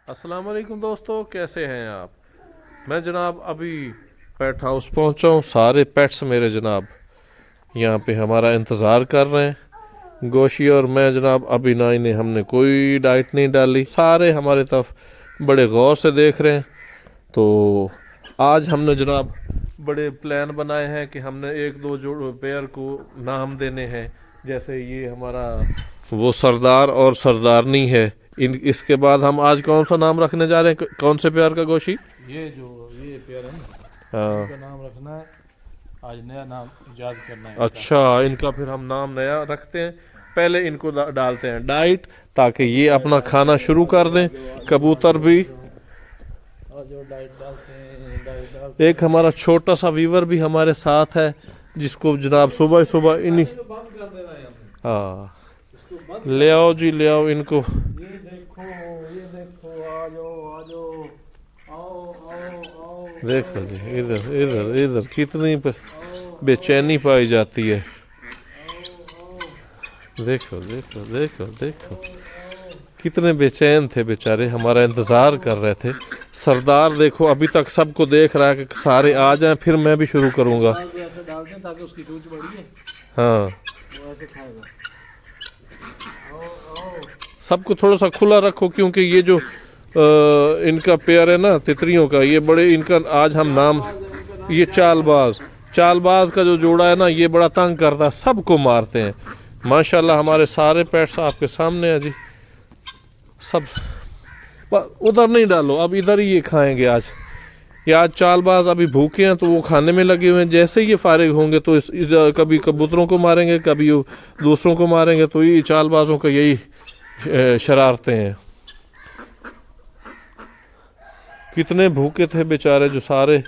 अस्सलाम वालेकुम दोस्तों, कैसे हैं आप। मैं जनाब अभी पेट हाउस पहुंचा हूँ। सारे पेट्स मेरे जनाब यहाँ पे हमारा इंतज़ार कर रहे हैं। गोशी और मैं जनाब अभी ना इन्हें हमने कोई डाइट नहीं डाली, सारे हमारे तरफ बड़े गौर से देख रहे हैं। तो आज हमने जनाब बड़े प्लान बनाए हैं कि हमने एक दो जो पेयर को नाम देने हैं। जैसे ये हमारा वो सरदार और सरदारनी है। इन इसके बाद हम आज कौन सा नाम रखने जा रहे हैं, कौन से पेयर का गोशी। ये पेयर है ना, हाँ। इनका नाम रखना है। आज नया नाम इजाद करना है अच्छा, इनका फिर हम नाम नया रखते हैं। पहले इनको डालते हैं डाइट, ताकि ये अपना खाना शुरू कर दें। कबूतर भी। और जो डाइट डालते हैं, डाइट डालते एक हमारा छोटा सा वीवर भी हमारे साथ है, जिसको जनाब सुबह सुबह इन्हीं। बंद कर देना है हमने हाँ, इसको बंद। ले आओ जी, ले आओ इनको। ये देखो, आ जाओ, आओ आओ आओ देखो जी, इधर इधर इधर कितनी आओ बेचैनी पाई जाती है। आओ। देखो देखो देखो देखो, कितने बेचैन थे बेचारे, हमारा इंतज़ार कर रहे थे। सरदार देखो अभी तक सबको देख रहा है कि सारे आ जाएं, फिर मैं भी शुरू करूँगा। ऐसे डालते हैं ताकि उसकी चोंच बड़ी है, हाँ, वो ऐसे खाएगा। आओ आओ। सबको थोड़ा सा खुला रखो, क्योंकि ये जो इनका पेयर है ना तितरियों का, ये बड़े इनका आज हम नाम, ये चालबाज। चालबाज का जो जोड़ा है ना, ये बड़ा तंग करता है, सबको मारते हैं। माशाल्लाह हमारे सारे पेट्स आपके सामने हैं जी, सब। उधर नहीं डालो, अब इधर ही ये खाएंगे आज। ये आज चालबाज अभी भूखे हैं तो वो खाने में लगे हुए हैं। जैसे ही ये फारिग होंगे तो कभी कबूतरों को मारेंगे, कभी दूसरों को मारेंगे। तो ये चालबाजों का यही शरारतें हैं। कितने भूखे थे बेचारे जो सारे। नहीं,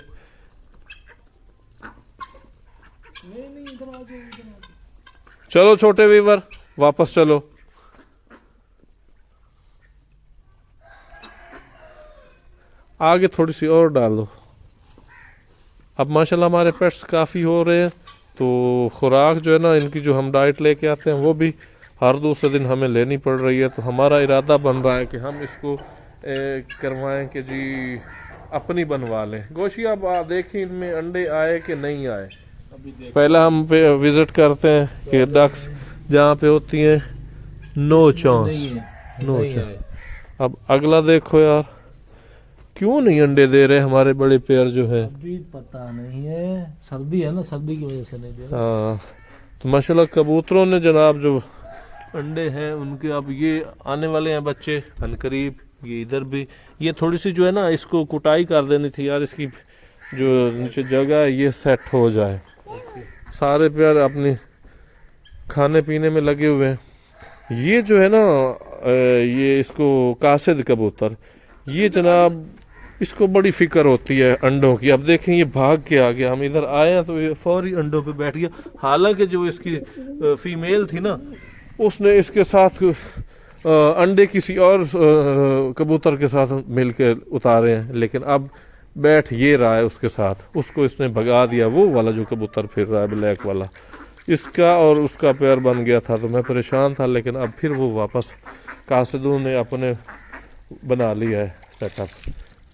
इधर आ जाओ, इधर आ जाओ। चलो छोटे वीवर, वापस चलो। आगे थोड़ी सी और डाल दो। अब माशाल्लाह हमारे पेट्स काफ़ी हो रहे हैं, तो खुराक जो है ना इनकी, जो हम डाइट लेके आते हैं, वो भी हर दूसरे दिन हमें लेनी पड़ रही है। तो हमारा इरादा बन रहा है कि हम इसको करवाएं कि जी अपनी बनवा लें। गोशी अब देखें इनमें अंडे आए कि नहीं आए। अभी देख पहला हम पे विज़िट करते हैं कि डक्स जहाँ पे होती हैं नो चांस, नहीं है, नो नहीं चांस। है। अब अगला देखो यार, क्यों नहीं अंडे दे रहे हमारे बड़े पेयर जो हैं। अभी पता नहीं है, सर्दी है ना, सर्दी की वजह से नहीं दे रहा। हाँ, तो माशाल्लाह कबूतरों ने जनाब जो अंडे हैं उनके अब ये आने वाले हैं बच्चे अनकरीब। ये इधर भी, ये थोड़ी सी जो है ना, इसको कुटाई कर देनी थी यार, इसकी जो नीचे जगह है ये सेट हो जाए। सारे पेयर अपने खाने पीने में लगे हुए हैं। ये जो है ना ये इसको कासिद कबूतर, ये जनाब इसको बड़ी फिक्र होती है अंडों की। अब देखें ये भाग के आ गया, हम इधर आए हैं तो ये फौरी अंडों पे बैठ गया। हालांकि जो इसकी फीमेल थी ना, उसने इसके साथ अंडे किसी और कबूतर के साथ मिल के उतारे हैं, लेकिन अब बैठ ये रहा है उसके साथ। उसको इसने भगा दिया, वो वाला जो कबूतर फिर रहा है ब्लैक वाला, इसका और उसका पेयर बन गया था। तो मैं परेशान था, लेकिन अब फिर वो वापस कासिदों ने अपने बना लिया है सेटअप।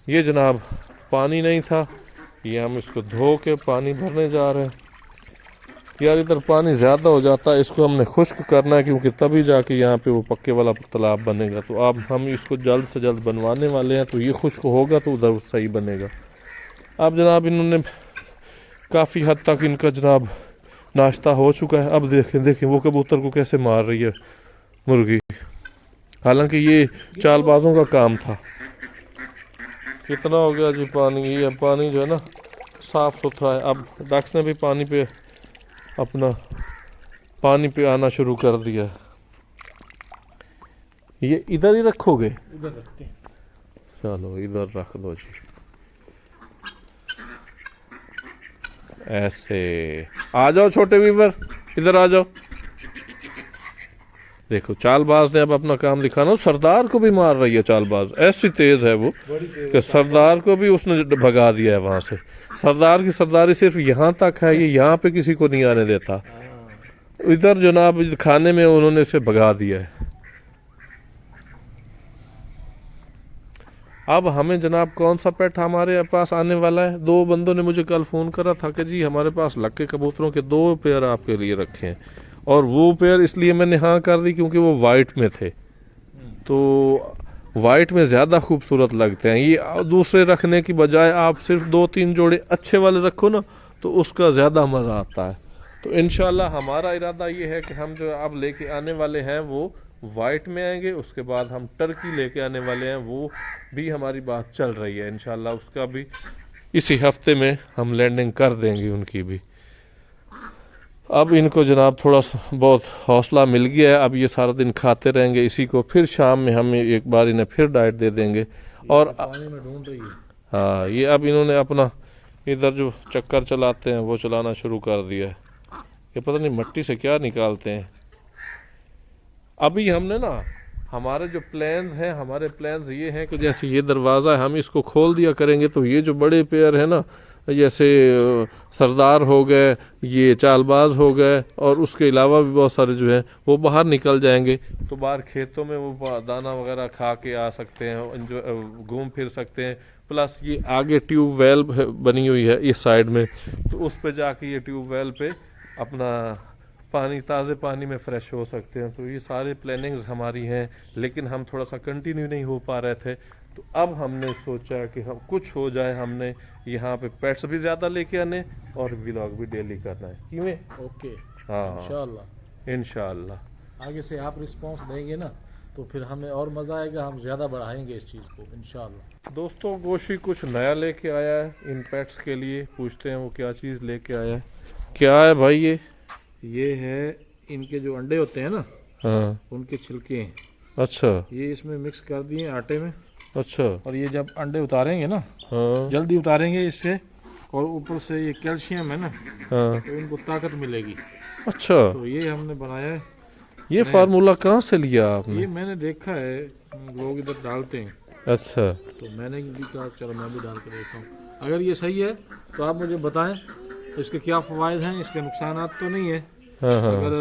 ये जनाब पानी नहीं था, ये हम इसको धो के पानी भरने जा रहे हैं। यार इधर पानी ज़्यादा हो जाता है, इसको हमने खुश्क करना है, क्योंकि तभी जाके यहाँ पे वो पक्के वाला तालाब बनेगा। तो अब हम इसको जल्द से जल्द बनवाने वाले हैं, तो ये खुश्क होगा तो उधर सही बनेगा। अब जनाब इन्होंने काफ़ी हद तक इनका जनाब नाश्ता हो चुका है। अब देखें देखें वो कबूतर को कैसे मार रही है मुर्गी, हालांकि ये चालबाजों का काम था। कितना हो गया जी पानी, ये पानी जो है ना साफ़ सुथरा है। अब डक्स ने भी पानी पे अपना पानी पे आना शुरू कर दिया। ये इधर ही रखोगे? इधर रखते हैं। चलो इधर रख दो जी, ऐसे। आ जाओ छोटे वीवर, इधर आ जाओ। देखो चालबाज ने अब अपना काम दिखाना। सरदार को भी मार रही है चालबाज, ऐसी तेज है वो कि सरदार को भी उसने भगा दिया है वहां से। सरदार की सरदारी सिर्फ यहाँ तक है, ये यहाँ पे किसी को नहीं आने देता। इधर जनाब खाने में उन्होंने इसे भगा दिया है। अब हमें जनाब कौन सा पेट हमारे पास आने वाला है। दो बंदों ने मुझे कल फ़ोन करा था कि जी हमारे पास लक्के कबूतरों के 2 पेयर आपके लिए रखे हैं, और वो पेयर इसलिए मैंने हाँ कर दी क्योंकि वो वाइट में थे, तो वाइट में ज़्यादा खूबसूरत लगते हैं। ये दूसरे रखने की बजाय आप सिर्फ 2-3 जोड़े अच्छे वाले रखो ना, तो उसका ज़्यादा मज़ा आता है। तो इंशाल्लाह हमारा इरादा ये है कि हम जो अब लेके आने वाले हैं वो वाइट में आएंगे। उसके बाद हम टर्की लेके आने वाले हैं, वो भी हमारी बात चल रही है। इंशाल्लाह उसका भी इसी हफ्ते में हम लैंडिंग कर देंगे उनकी भी। अब इनको जनाब थोड़ा सा बहुत हौसला मिल गया है, अब ये सारा दिन खाते रहेंगे इसी को, फिर शाम में हम एक बार इन्हें फिर डाइट दे देंगे। और पानी में ढूंढ रही है। हाँ, ये अब इन्होंने अपना इधर जो चक्कर चलाते हैं वो चलाना शुरू कर दिया है। ये पता नहीं मट्टी से क्या निकालते हैं। अभी हमने ना हमारे जो प्लान्स हैं, हमारे प्लान्स ये हैं कि जैसे ये दरवाज़ा है हम इसको खोल दिया करेंगे, तो ये जो बड़े पेयर है ना, जैसे सरदार हो गए, ये चालबाज हो गए, और उसके अलावा भी बहुत सारे जो हैं वो बाहर निकल जाएंगे, तो बाहर खेतों में वो दाना वगैरह खा के आ सकते हैं, जो घूम फिर सकते हैं। प्लस ये आगे ट्यूबवेल बनी हुई है इस साइड में, तो उस पे जाके ये ट्यूबवेल पे अपना पानी, ताज़े पानी में फ़्रेश हो सकते हैं। तो ये सारे प्लानिंग्स हमारी हैं, लेकिन हम थोड़ा सा कंटिन्यू नहीं हो पा रहे थे। तो अब हमने सोचा कि हम कुछ हो जाए, हमने यहाँ पे पेट्स भी ज़्यादा लेके आने और व्लॉग भी डेली करना है। क्यों? ओके, हाँ, इंशाल्लाह। इंशाल्लाह आगे से आप रिस्पांस देंगे ना, तो फिर हमें और मज़ा आएगा, हम ज़्यादा बढ़ाएंगे इस चीज़ को इंशाल्लाह। दोस्तों, गोशी कुछ नया लेके आया है इन पेट्स के लिए, पूछते हैं वो क्या चीज़ लेके आया है। क्या है भाई ये है इनके जो अंडे होते हैं ना, हाँ, उनके छिलके हैं। अच्छा ये इसमें मिक्स कर दिए आटे में, अच्छा, और ये जब अंडे उतारेंगे ना, हाँ जल्दी उतारेंगे इससे, और ऊपर से ये कैल्शियम है ना, हाँ, तो इनको ताकत मिलेगी। अच्छा। तो ये हमने बनाया है। ये फार्मूला कहाँ से लिया आपने? ये मैंने देखा है लोग इधर डालते हैं, अच्छा, तो मैंने भी कहा चलो मैं भी डाल कर देखता हूँ। अगर ये सही है तो आप मुझे बताएं इसके क्या फ़वाइद हैं, इसके नुकसान तो नहीं है। हाँ हाँ, अगर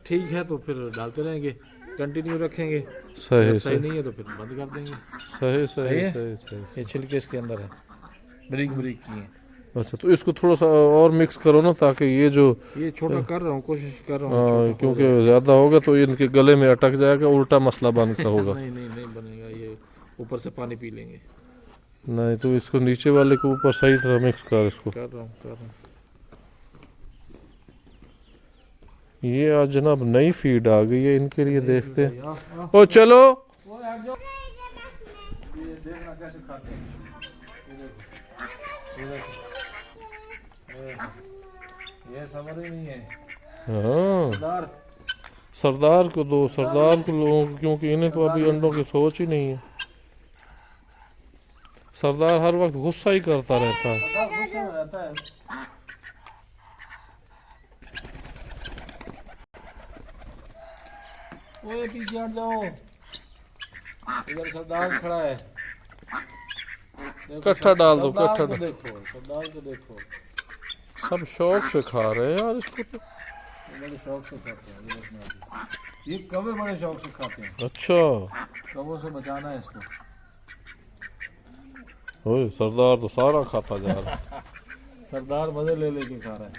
ठीक है तो फिर डालते रहेंगे, कंटिन्यू रखेंगे। सही अगर सही सही नहीं है तो फिर बंद कर देंगे। सही सही सही है? सही सही। ये छिलके इसके अंदर है, ब्रिक ब्रिक की हैं। अच्छा, तो इसको थोड़ा सा और मिक्स करो ना, ताकि ये जो ये छोटा कर रहा हूँ, कोशिश कर रहा हूँ हाँ, छोटा हो क्योंकि जाए। ज़्यादा होगा तो इनके गले में अटक जाएगा, उल्टा मसला बन का होगा। नहीं नहीं नहीं बनेगा, ये ऊपर से पानी पी लेंगे। नहीं तो इसको नीचे वाले के ऊपर सही तरह मिक्स कर इसको। कर रहा हूँ। ये आज जनाब नई फीड आ गई है इनके लिए, देखते हैं। आ, ओ चलो, वो हट जाओ। ये देखना कैसे खाते हैं। ये देखो। ये समझ ही नहीं है। हाँ, सरदार, सरदार को दो, सरदार को लोगों को, क्योंकि इन्हें तो अभी अंडों की सोच ही नहीं है। सरदार हर वक्त गुस्सा ही करता रहता है। सरदार गुस्से में रहता है। ओए पीछे हट जाओ, इधर सरदार खड़ा है। देखो, कट्ठा डाल दो, सरदार कट्ठा को डाल। देखो, सरदार को देखो। सब शौक से खा रहे हैं यार इसको तो। ये बड़े शौक से खाते हैं, ये देखना अभी। ये कौवे बड़े शौक से खाते हैं। अच्छा, कौवों से बचाना है इसको। ओए सरदार तो सारा खाता जा रहा है। सरदार मजे ले लेके खा रहा है।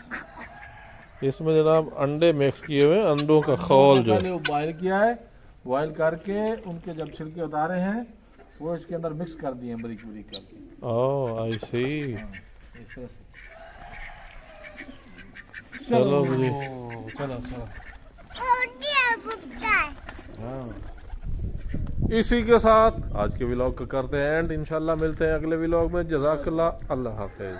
इसमें जनाब अंडे मिक्स किए हुए हैं, अंडों का खौल जो पहले वो बॉयल किया है, बॉयल करके उनके जब छिलके उतारे हैं वो इसके अंदर मिक्स कर दिए हैं, बारीक बारीक करके। ओह आई सी। इस तरह से। चलो जी, चलो चलो। हाँ, इसी के साथ आज के व्लॉग को करते हैं एंड। इंशाल्लाह मिलते हैं अगले व्लॉग में। जज़ाकल्लाह, अल्लाह हाफिज।